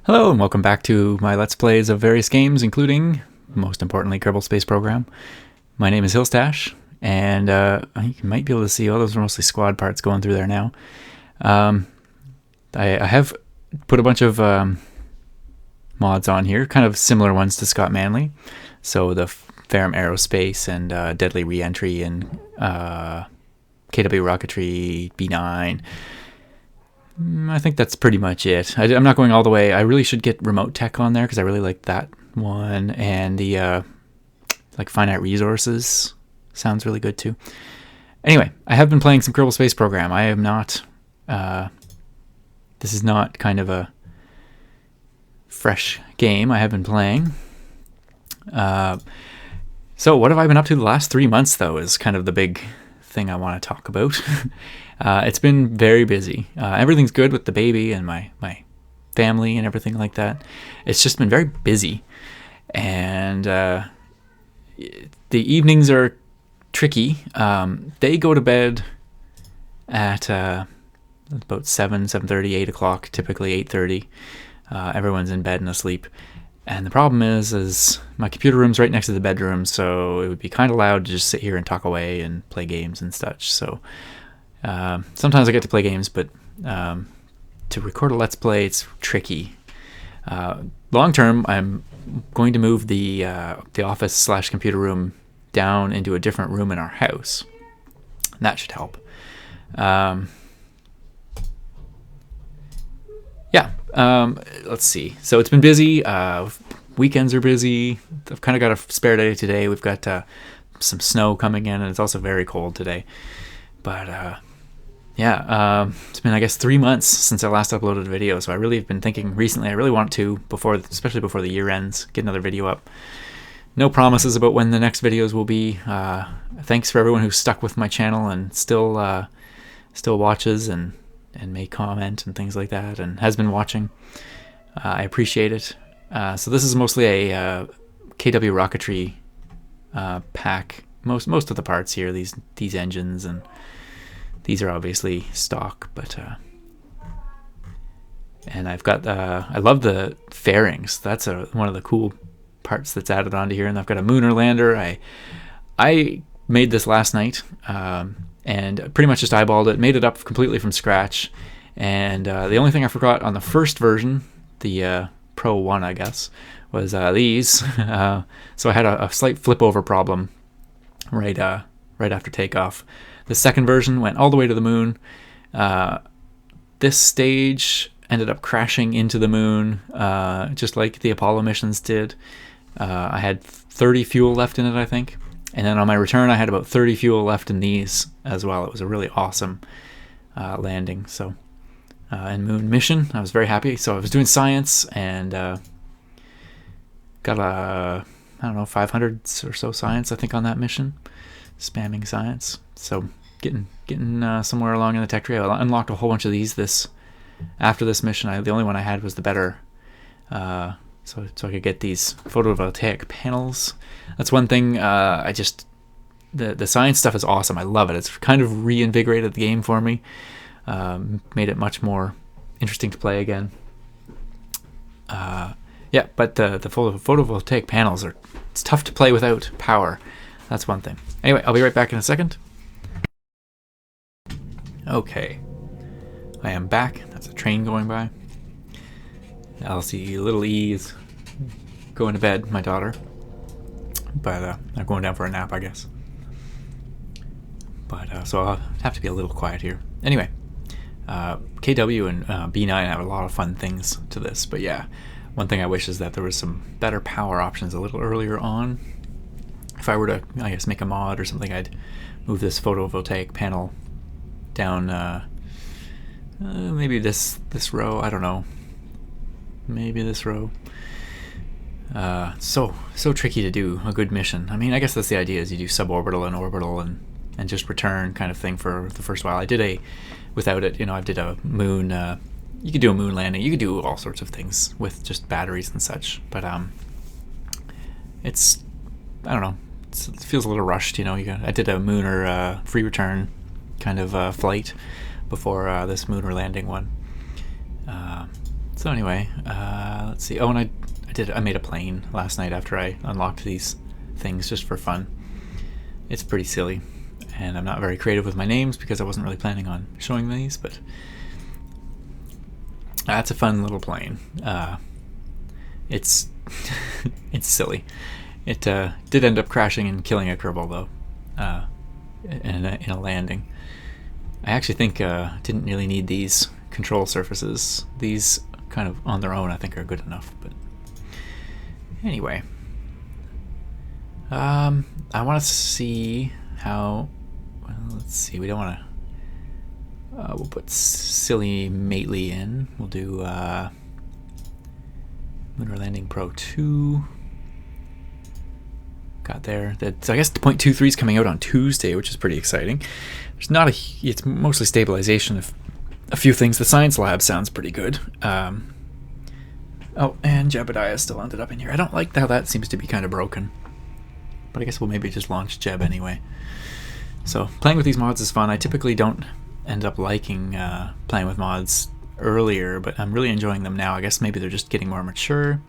Hello and welcome back to my Let's Plays of various games, including, most importantly, Kerbal Space Program. My name is Hillstash, and you might be able to see all those are mostly squad parts going through there now. I have put a bunch of mods on here, kind of similar ones to Scott Manley. So the Ferrum Aerospace and Deadly Reentry and KW Rocketry B9. I think that's pretty much it. I'm not going all the way. I really should get Remote Tech on there because I really like that one, and the like Finite Resources sounds really good too. Anyway, I have been playing some Kerbal Space Program. I am not. This is not kind of a fresh game I have been playing. So what have I been up to the last 3 months, though, is kind of the big thing I want to talk about. It's been very busy. Everything's good with the baby and my family and everything like that. It's just been very busy. And the evenings are tricky. They go to bed at about 7:30, 8 o'clock, typically 8:30. Everyone's in bed and asleep. And the problem is my computer room's right next to the bedroom, so it would be kind of loud to just sit here and talk away and play games and such. So sometimes I get to play games, but to record a Let's Play, it's tricky. Long term, I'm going to move the office/computer room down into a different room in our house. And that should help. Let's see. So it's been busy. Weekends are busy. I've kind of got a spare day today. We've got some snow coming in, and it's also very cold today. But it's been, I guess, 3 months since I last uploaded a video. So I really have been thinking recently. I really want to, especially before the year ends, get another video up. No promises about when the next videos will be. Thanks for everyone who's stuck with my channel and still watches and may comment and things like that, and has been watching. I appreciate it. So this is mostly a KW Rocketry pack. Most of the parts here, these engines, and these are obviously stock, but and I've got I love the fairings. That's one of the cool parts that's added onto here. And I've got a Mooner lander. I made this last night. And pretty much just eyeballed it, made it up completely from scratch. And the only thing I forgot on the first version, the Pro 1, I guess, was these. So I had a slight flip over problem right after takeoff. The second version went all the way to the moon. This stage ended up crashing into the moon, just like the Apollo missions did. I had 30 fuel left in it, I think. And then on my return, I had about 30 fuel left in these as well. It was a really awesome landing. So, and moon mission, I was very happy. So I was doing science and got 500 or so science, I think, on that mission. Spamming science. So getting somewhere along in the tech tree. I unlocked a whole bunch of these after this mission. The only one I had was the better. So I could get these photovoltaic panels. That's one thing. The science stuff is awesome. I love it. It's kind of reinvigorated the game for me. Made it much more interesting to play again. But the photovoltaic panels it's tough to play without power. That's one thing. Anyway, I'll be right back in a second. Okay, I am back. That's a train going by. Elsie, little E is going to bed, my daughter. But I'm going down for a nap, I guess. But so I'll have to be a little quiet here. Anyway, KW and B9 have a lot of fun things to this. But yeah, one thing I wish is that there was some better power options a little earlier on. If I were to, I guess, make a mod or something, I'd move this photovoltaic panel down maybe this row. I don't know. Maybe this row. So tricky to do a good mission. I mean, I guess that's the idea, is you do suborbital and orbital and just return kind of thing for the first while. I did without it, I did a moon, you could do a moon landing, you could do all sorts of things with just batteries and such, but it's, I don't know, it feels a little rushed, I did a Mooner free return kind of flight before this Mooner landing one. So anyway, let's see. Oh, and I made a plane last night after I unlocked these things just for fun. It's pretty silly, and I'm not very creative with my names because I wasn't really planning on showing these, but that's a fun little plane. It's it's silly. It did end up crashing and killing a Kerbal though, in a landing. I actually think didn't really need these control surfaces. These kind of on their own I think are good enough. But anyway, I want to see how. Well, let's see. We don't want to. We'll put Silly Mately in. We'll do Lunar Landing Pro 2. Got there. So I guess the 0.23 is coming out on Tuesday, which is pretty exciting. There's not a. It's mostly stabilization of a few things. The science lab sounds pretty good. Oh, and Jebediah still ended up in here. I don't like how that seems to be kind of broken. But I guess we'll maybe just launch Jeb anyway. So playing with these mods is fun. I typically don't end up liking playing with mods earlier, but I'm really enjoying them now. I guess maybe they're just getting more mature,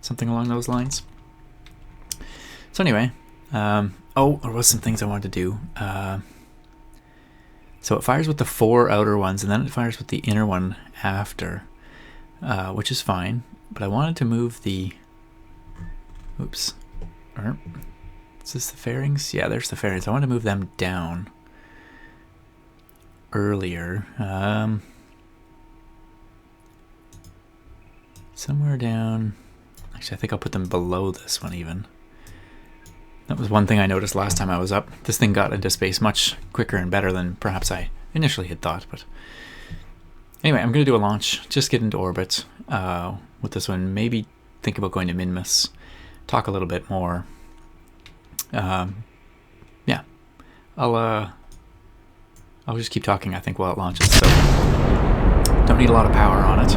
something along those lines. So anyway, oh, there was some things I wanted to do. So it fires with the 4 outer ones, and then it fires with the inner one after, which is fine. But I wanted to move the, oops, is this the fairings? Yeah, there's the fairings. I want to move them down earlier. Somewhere down. Actually, I think I'll put them below this one even. That was one thing I noticed last time I was up. This thing got into space much quicker and better than perhaps I initially had thought. But anyway, I'm going to do a launch. Just get into orbit with this one. Maybe think about going to Minmus. Talk a little bit more. Yeah, I'll just keep talking, I think, while it launches. So don't need a lot of power on it.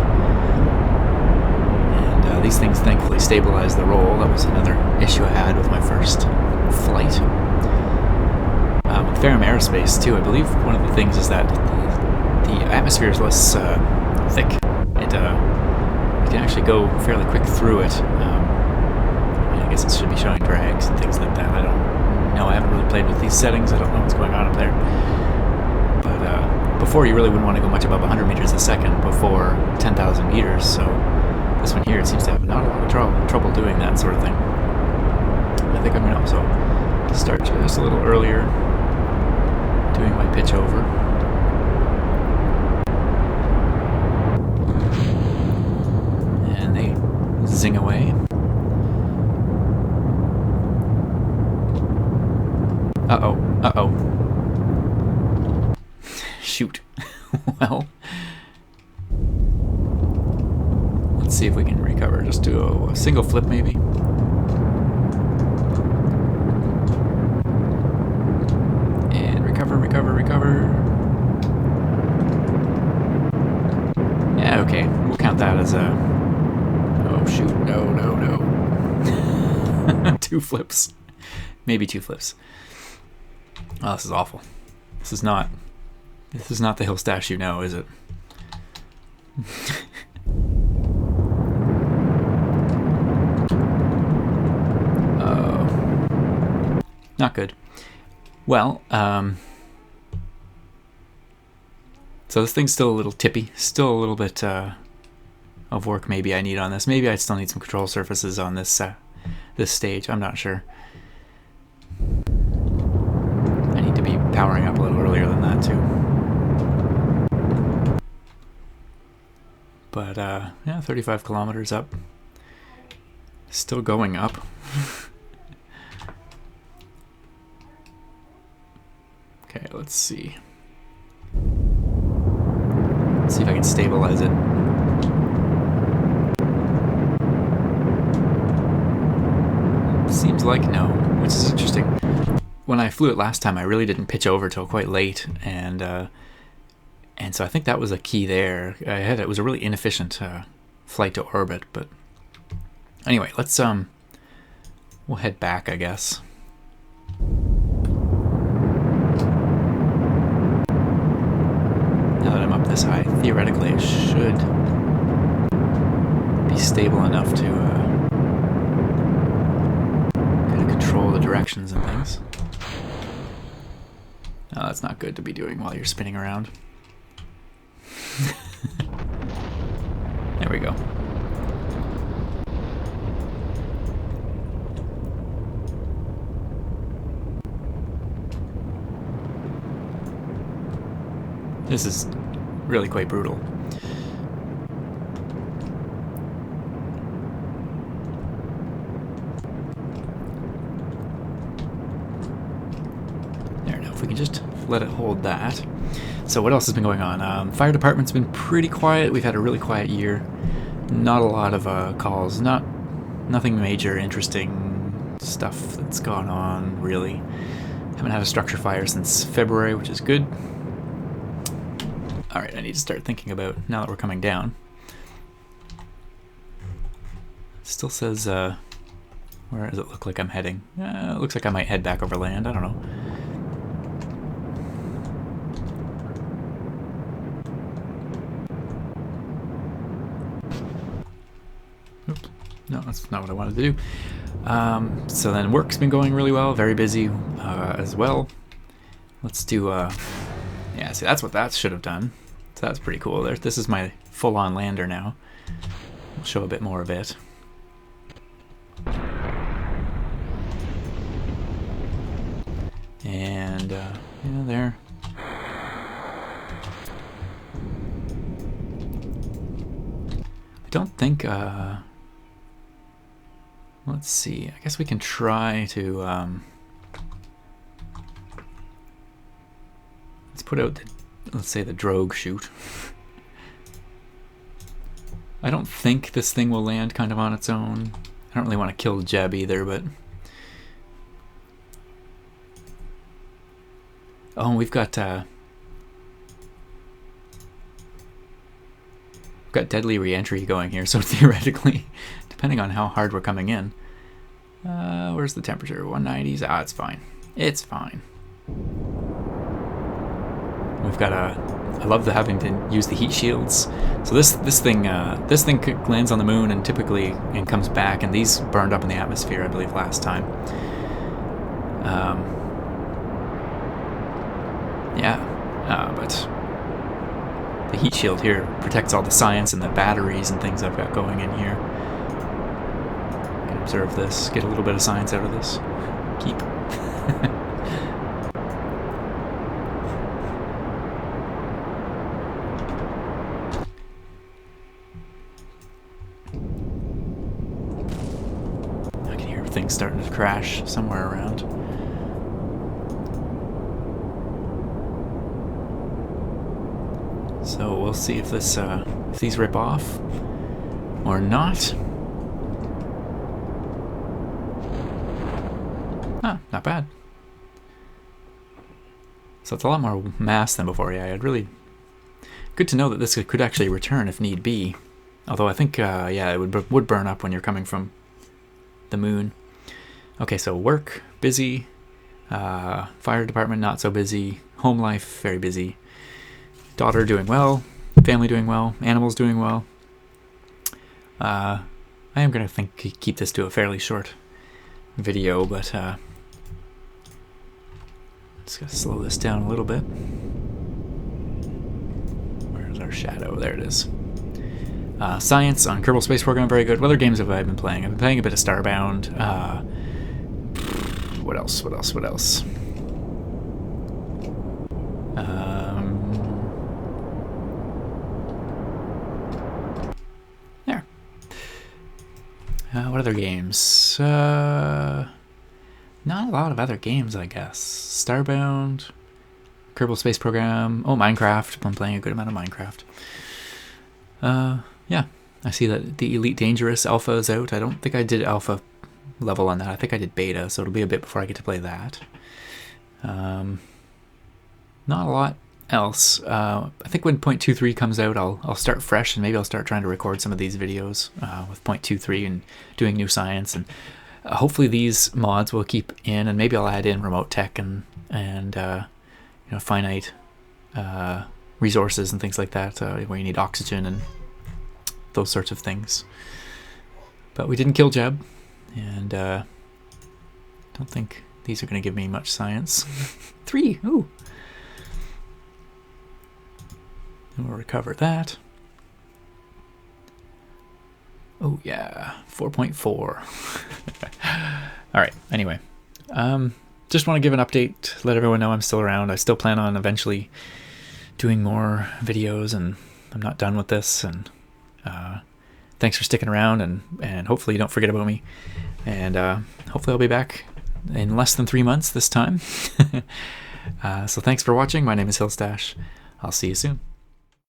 And these things thankfully stabilize the roll. That was another issue I had with my first flight. With Ferrum Aerospace too, I believe one of the things is that the atmosphere is less thick. It you can actually go fairly quick through it. I guess it should be showing drags and things like that. I don't know. I haven't really played with these settings. I don't know what's going on up there. But before, you really wouldn't want to go much above 100 meters a second before 10,000 meters. So this one here, it seems to have not a lot of trouble doing that sort of thing. I think I'm going to also start just a little earlier, doing my pitch over. And they zing away. Uh-oh, uh-oh. Shoot. Well, let's see if we can recover. Just do a single flip, maybe. And recover, recover, recover. Yeah, okay. We'll count that as a... Oh, shoot. No, no, no. 2 flips. Maybe 2 flips. Oh, this is awful. This is not the hill stash you know, is it? Not good. Well, so this thing's still a little tippy. Still a little bit of work maybe I need on this. Maybe I still need some control surfaces on this this stage. I'm not sure. I need to be powering up a little earlier than that too. But yeah, 35 kilometers up. Still going up. Okay, let's see. Let's see if I can stabilize it. Seems like no, which is interesting. When I flew it last time, I really didn't pitch over till quite late, and so I think that was a key there. It was a really inefficient flight to orbit, but anyway, let's we'll head back, I guess. Now that I'm up this high, theoretically I should be stable enough to kind of control the directions and things. Oh, that's not good to be doing while you're spinning around. There we go. This is really quite brutal. There, now if we can just let it hold that. So what else has been going on? Fire department's been pretty quiet. We've had a really quiet year. Not a lot of calls. Nothing major, interesting stuff that's gone on, really. Haven't had a structure fire since February, which is good. Alright, I need to start thinking about, now that we're coming down. It still says, where does it look like I'm heading? It looks like I might head back over land, I don't know. Oops, no, that's not what I wanted to do. So then work's been going really well, very busy as well. Let's do, yeah, see, that's what that should have done. So that's pretty cool. This is my full-on lander now. I'll show a bit more of it. And, yeah, there. I don't think, let's see. I guess we can try to, let's put out the, let's say, the drogue chute. I don't think this thing will land kind of on its own. I don't really want to kill Jeb either, but... Oh, we've got deadly re-entry going here, so theoretically, depending on how hard we're coming in. Where's the temperature? 190s? Ah, it's fine. It's fine. We've got I love having to use the heat shields. So this thing lands on the moon and typically comes back, and these burned up in the atmosphere, I believe, last time. But the heat shield here protects all the science and the batteries and things I've got going in here. I can observe this, get a little bit of science out of this. Keep. I can hear things starting to crash somewhere around. So we'll see if this, if these rip off or not. Ah, not bad. So it's a lot more mass than before. Yeah, I'd really good to know that this could actually return if need be. Although I think, yeah, it would burn up when you're coming from the moon. Okay, so work busy, fire department not so busy, home life very busy. Daughter doing well, family doing well, animals doing well. I am going to keep this to a fairly short video, but just got to slow this down a little bit. Where's our shadow? There it is. Science on Kerbal Space Program, very good. What other games have I been playing? I've been playing a bit of Starbound. What else? What other games? Not a lot of other games, I guess. Starbound, Kerbal Space Program. Oh, Minecraft. I'm playing a good amount of Minecraft. Yeah, I see that the Elite Dangerous Alpha is out. I don't think I did Alpha level on that. I think I did Beta, so it'll be a bit before I get to play that. Not a lot else. I think when 0.23 comes out, I'll start fresh, and maybe I'll start trying to record some of these videos with 0.23 and doing new science, and hopefully these mods will keep in, and maybe I'll add in remote tech and you know, finite resources and things like that, where you need oxygen and those sorts of things. But we didn't kill Jeb, and don't think these are going to give me much science. 3, ooh. And we'll recover that. Oh yeah, 4.4. All right, anyway. Just want to give an update, let everyone know I'm still around. I still plan on eventually doing more videos, and I'm not done with this. And thanks for sticking around, and hopefully you don't forget about me. And hopefully I'll be back in less than 3 months this time. So thanks for watching. My name is Hillstash. I'll see you soon.